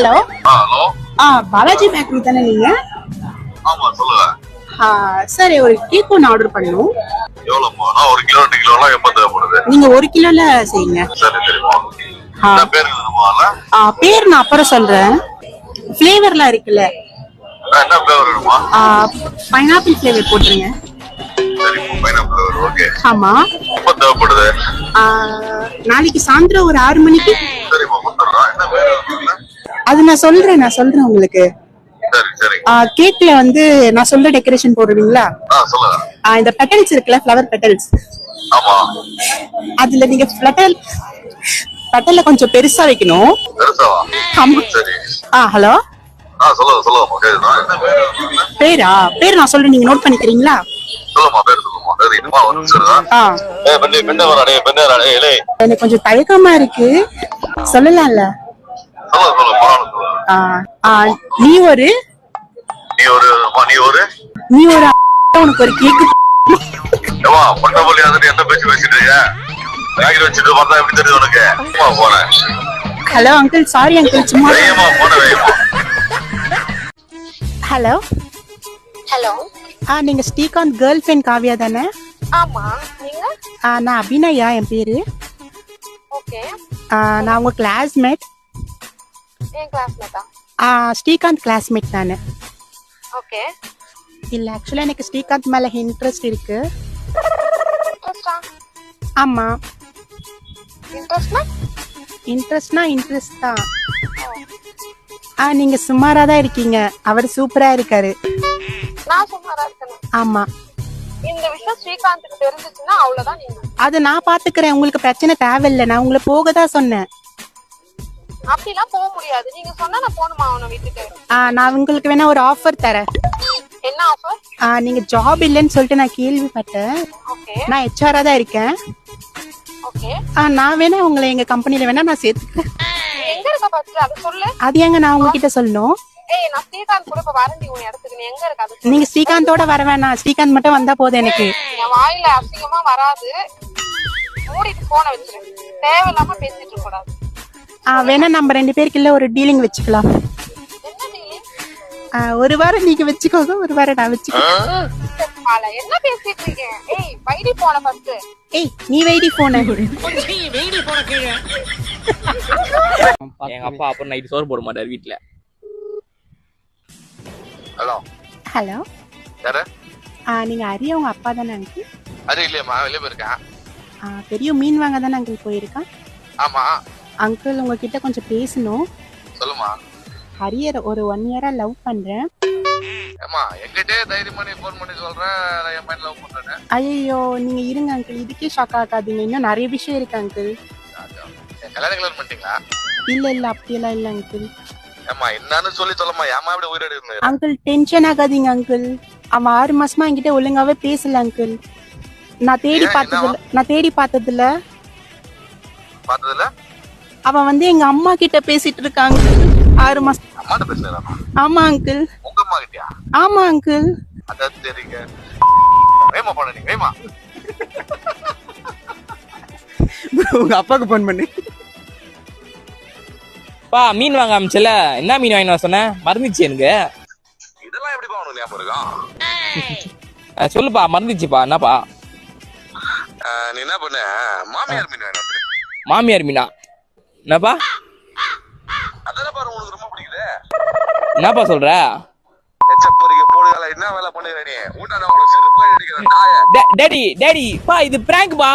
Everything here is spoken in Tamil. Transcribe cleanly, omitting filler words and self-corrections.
ஹலோ. ஹலோ. பாலாஜி பேக்கரி தானே நீங்க? ஆமா சொல்லுங்க. சரி, ஒரு கேக் ஒன்று ஆர்டர் பண்ணணும். எவ்வளோமா? ஒரு கிலோ 2 கிலோலாம் எப்போ தேவைப்படுது? நீங்க 1 கிலோல செய்யுங்க. சரி சரிமா. பேர் எழுதுமால? பேர் நான் அப்புறம் சொல்றேன். ஃபிளேவர்லாம் இருக்குல்ல? என்ன ஃபிளேவர் வேணுமா? பைனாப்பிள் ஃபிளேவர் போட்டுருங்க. சரிமா, பைனாப்பிள் ஃபிளேவர். ஓகே. ஆமா. எப்போ தேவைப்படுது? நாளைக்கு சாயந்தரம் ஒரு 6 மணிக்கு. சரிமா, கொடுத்துறேன். என்ன பேர் எழுதுமால? அது நான் சொல்றேன் உங்களுக்கு. சரி சரி. கேக்ல வந்து நான் சொல்ற டெக்கரேஷன் போடுவீங்களா? சொல்லுங்க. இந்த பெட்டல்ஸ் இருக்குல்ல, ஃப்ளவர் பெட்டல்ஸ். ஆமா. அதுல நீங்க பெட்டல்ல கொஞ்சம் பெருசா வைக்கணும். பெருசாவா? ஆமா. சரி. ஹலோ. சொல்லுங்கம்மா. கேக்குதா? என்ன பேர் எழுதுமால? பேர் நான் சொல்றேன், நீங்க நோட் பண்ணிக்கிறீங்களா? சொல்லுமா, பேர் சொல்லுமா. சரி, இதுமா ஒரு நிமிஷம் இருங்க. பெண்ணே வராடே, பெண்ணே வராடே. ஏலே. எனக்கு கொஞ்சம் தயக்கமா இருக்கு. சொல்லலாம்ல? சொல்லுங்க பரவாயில்ல. நீ ஒரு உனக்கு ஒரு கேக். ஏமா பொட்டபள்ளி வந்துட்டு என்ன பேச்சு பேசிட்டு இருக்க? பேக்கெட் வச்சுட்டு பார்த்தா எப்படி தெரியுது உனக்கு? போறேன். ஹலோ அங்கிள், சாரி அங்கிள், சும்மா. ஹலோ. ஹலோ. நீங்க ஸ்ரீகாந்த் கேர்ள் ஃப்ரெண்ட் காவியா தானே? ஆமா. நீங்க? நான் அபிநயா, என் பேரு. ஓகே. நான் உங்க கிளாஸ்மேட். ஏன் கிளாஸ்மேட்டா? ஸ்ரீகாந்த் கிளாஸ்மேட் தானே? ஓகே. இல்ல, ஆக்சுவலா எனக்கு ஸ்ரீகாந்த் மேல இன்ட்ரெஸ்ட் இருக்கு. இன்ட்ரெஸ்டா? ஆமா. இன்ட்ரெஸ்ட்னா இன்ட்ரெஸ்ட் தான். நீங்க சுமாரா தான் இருக்கீங்க, அவர் சூப்பரா இருக்காரு. நான் சுமாரா இருக்கேன். ஆமா. இந்த விஷயம் ஸ்ரீகாந்துக்கு தெரிஞ்சிச்சுன்னா அவ்வளவுதான். நீங்க அது நான் பாத்துக்கிறேன், உங்களுக்கு பிரச்சனை தேவையில்லை. நான் உங்களை போக தான் சொன்னேன். அப்படிலாம் போக முடியாது. நீங்க சொன்னா நான் போணுமா அவனை வீட்டுக்கு? நான் உங்களுக்கு வேணா ஒரு ஆஃபர் தரேன். என்ன ஆஃபர்? நீங்க ஜாப் இல்லைன்னு சொல்லிட்டு நான் கேள்விப்பட்டேன். ஓகே. நான் ஹெச்ஆரா தான் இருக்கேன். ஓகே. நான் வேணா உங்களை எங்க கம்பெனில வேணா நான் சேர்த்துக்கிறேன். எங்க இருக்க பாத்து அத சொல்லு. அது எங்க நான் உங்ககிட்ட சொல்லணும்? நான் ஸ்ரீகாந்த் கூட இப்ப வரேன் உன் இடத்துக்கு. நீ எங்க இருக்க? அது நீங்க ஸ்ரீகாந்தோட வர வேணாம், ஸ்ரீகாந்த் மட்டும் வந்தா போதும் எனக்கு. என் வாயில அசிங்கமா வராது. மூடிட்டு போன வச்சிரு. தேவையில்லாம பேசிட்டு இருக்க கூடாது. வேணா நம்ம 2 பேருக்குள்ள ஒரு டீலிங் வச்சுக்கலாம். என்ன டீலிங்? ஒரு வாரம் நீங்க வச்சுக்கோங்க, ஒரு வாரம் நான் வச்சுக்கிறேன். என்ன பேசிட்டு இருக்கேன்? வைடி போன ஃபர்ஸ்ட். நீ வைடி போன. எங்க அப்பா அப்புறம் நைட் சோறு போட மாட்டாரு வீட்டுல. ஹலோ. யாரு? நீங்க அரியா உங்க அப்பா தானே அங்கிள்? அது இல்லையம்மா, வெளியே போயிருக்கேன். பெரிய மீன் வாங்க தானே அங்கிள் போயிருக்கான்? ஆமா. அங்கிள் உங்ககிட்ட கொஞ்சம் பேசணும். சொல்லுமா. ஹரியர் ஒரு 1 இயரா லவ் பண்றேன். ஏமா என்கிட்டே தைரியம் பண்ணி ஃபோன் பண்ணி சொல்றேன் நான் என் பையன் லவ் பண்றேன்னு. ஐயோ, நீங்க இருங்க அங்கிள், இதுக்கே ஷாக் ஆகாதீங்க. இன்னும் நிறைய விஷயம் இருக்கு அங்கிள். கல்யாணம் கிளர் பண்ணிட்டீங்களா? இல்ல அப்படியெல்லாம் இல்ல அங்கிள். ஏமா என்னன்னு சொல்லி சொல்லமா, ஏமா இப்படி உயிரோடு இருந்தீங்க? அங்கிள் டென்ஷன் ஆகாதீங்க அங்கிள். அவன் 6 மாசமா என்கிட்ட ஒழுங்காவே பேசல அங்கிள். நான் தேடி பார்த்ததுல அவன் வந்து எங்க அம்மா கிட்ட பேசிட்டு இருக்காங்க. 6 மாசம். அம்மாட்ட பேசுறானா? ஆமா அங்கிள். உங்க அம்மா கிட்டயா? ஆமா அங்கிள். அத தெரியுங்க. வேமா போன் பண்ணி வேமா. உங்க அப்பாக்கு போன் பண்ணி. பா மீன் வாங்க ஆரம்பிச்சல, என்ன மீன் வாங்கிட்டு வர சொன்ன? மறந்துச்சு எனக்கு. இதெல்லாம் எப்படிப்பா உனக்கு ஞாபகம் இருக்கும்? சொல்லுப்பா, மறந்துச்சுப்பா. என்னப்பா? நீ என்ன பண்ண? மாமியார் மீன் வேணும். மாமியார் மீனா? என்னப்பா? அதெல்லாம் பாரு, உனக்கு ரொம்ப பிடிக்குது. என்னப்பா சொல்ற? எச்சப்பொறிக்கு போடுகால என்ன வேலை பண்ணுற நீ? ஊட்டான உனக்கு செருப்பு அடிக்கிற நாய. டேடி பா, இது பிராங்க் பா.